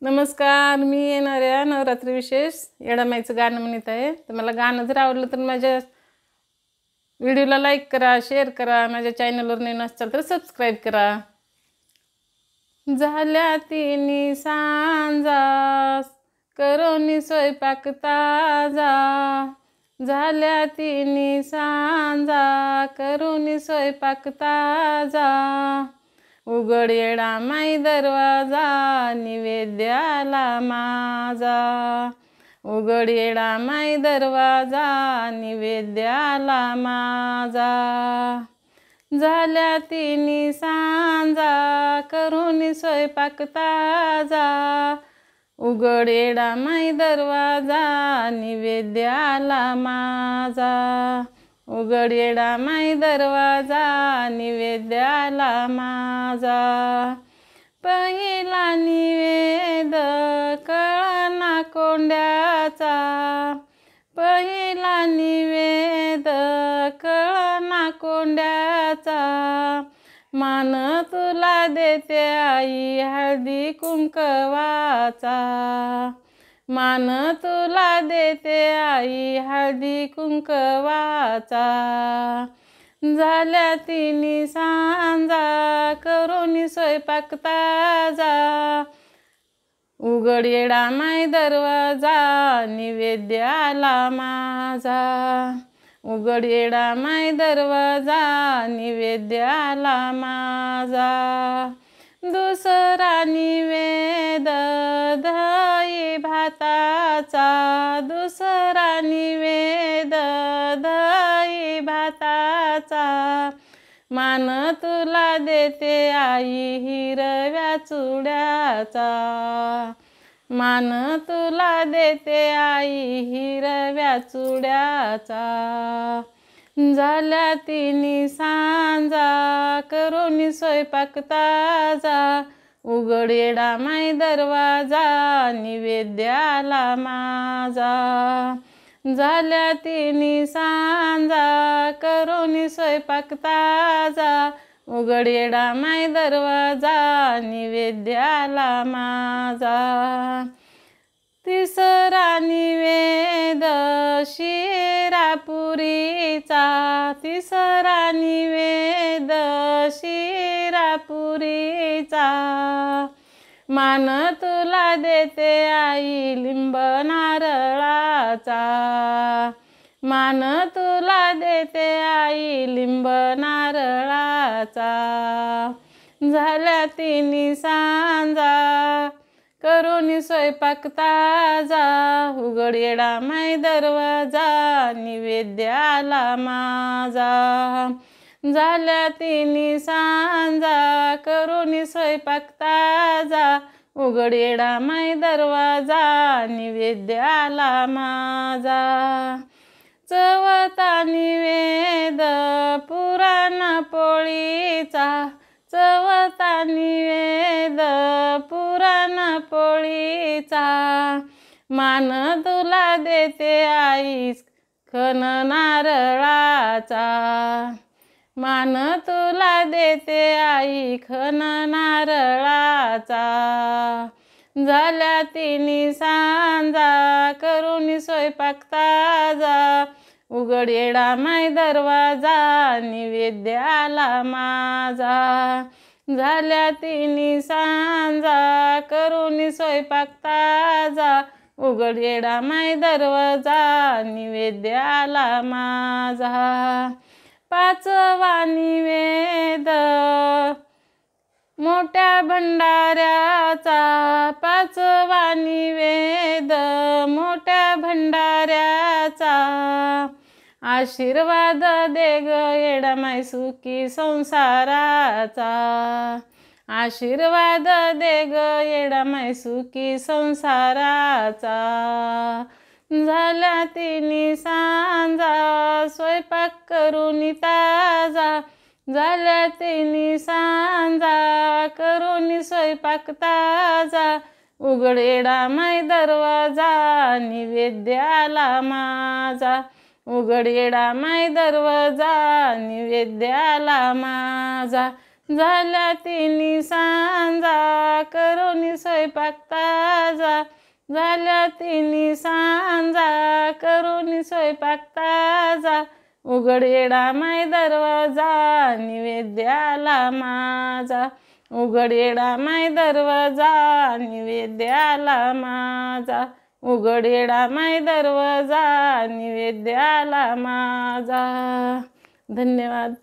नमस्कार, मी येणाऱ्या नवरात्री विशेष येडामाईचं गाणं म्हणत आहे. तर मला गाणं जर आवडलं तर माझ्या व्हिडिओला लाईक करा, शेअर करा. माझ्या चॅनलवर नवीन असाल तर सबस्क्राईब करा. झाल्या तिन्ही सांजा करोनी स्वयंपाक ताजा, झाल्या तिन्ही सांजा करोनी स्वयंपाक ताजा, उघड येडामाई दरवाजा निवेद्याला माझा, उघड येडामाई दरवाजा निवेद्याला माझा, झाल्या तिन्ही सांजा करून स्वयंपाक ताजा, उघड येडामाई दरवाजा निवेद्याला माझा, उघड येडामाई दरवाजा निवेद्याला माझा, पहिला निवेद कळना कोंड्याचा, पहिला निवेद कळना कोंड्याचा, मान तुला देते आई हळदी कुंकवाचा, मान तुला देते आई हळदी कुंकवाचा, झाल्या तिन्ही सांजा करून स्वयंपाक ताजा, उघड येडामाई दरवाजा निवेद्याला माझा, उघड येडामाई दरवाजा निवेद्याला माझा, दुसरा निवेद दही भाताचा, दुसरा निवेद दही भाताचा, मान तुला देते आई हिरव्या चुड्याचा, मान तुला देते आई हिरव्या चुड्याचा, झाल्या तिन्ही सांजा करून स्वयंपाक ताजा, उघड येडामाई दरवाजा निवेद्याला माझा, झाल्या तिन्ही सांजा करून स्वयंपाक ताजा, उघड येडामाई दरवाजा निवेद्याला माझा, तिसरा निवेद शिरापुरीचा, तिसरा निवेद शिरापुरीचा, मान तुला देते आई लिंब नारळाचा, मान तुला देते आई लिंब नारळाचा, झाल्या तिन्ही सांजा करून स्वयंपाक ताजा, उघड येडामाई दरवाजा निवेद्याला माझा, झाल्या तिन्ही सांजा करून स्वयंपाक ताजा, उघड येडामाई दरवाजा निवेद्याला माझा, चवथा निवेद पुराण पोळीचा, चवथा निवेद पुराण पोळीचा, मान तुला देते आई खण नारळाचा, मान तुला देते आई खण नारळाचा, झाल्या तिन्ही सांजा करून स्वयंपाक ताजा, उघड येडामाई दरवाजा निवेद्याला माझा, झाल्या तिन्ही सांजा करून स्वयंपाक ताजा, उघड येडामाई दरवाजा निवेद्याला माझा, पाचवा निवेद मोठ्या भंडाऱ्याचा, पाचवा निवेद मोठ्या भंडाऱ्याचा, आशीर्वाद दे ग येडामाई सुखी संसाराचा, आशीर्वाद दे ग येडामाई सुखी संसाराचा, झाल्या तिन्ही सांजा स्वयंपाक करून ताजा, झाल्या तिन्ही सांजा करून स्वयंपाक ताजा, उघड येडामाई दरवाजा निवेद्याला माझा, उघड येडामाई दरवाजा निवेद्याला माझा, झाल्या तिन्ही सांजा करोनी स्वयंपाक ताजा, झाल्या तिन्ही सांजा करोनी स्वयंपाक ताजा, उघड येडा माय दरवाजा निवेद्याला माझा, उघड येडा माय दरवाजा निवेद्याला माझा, उघड येडा माय दरवाजा निवेद्याला माझा. धन्यवाद.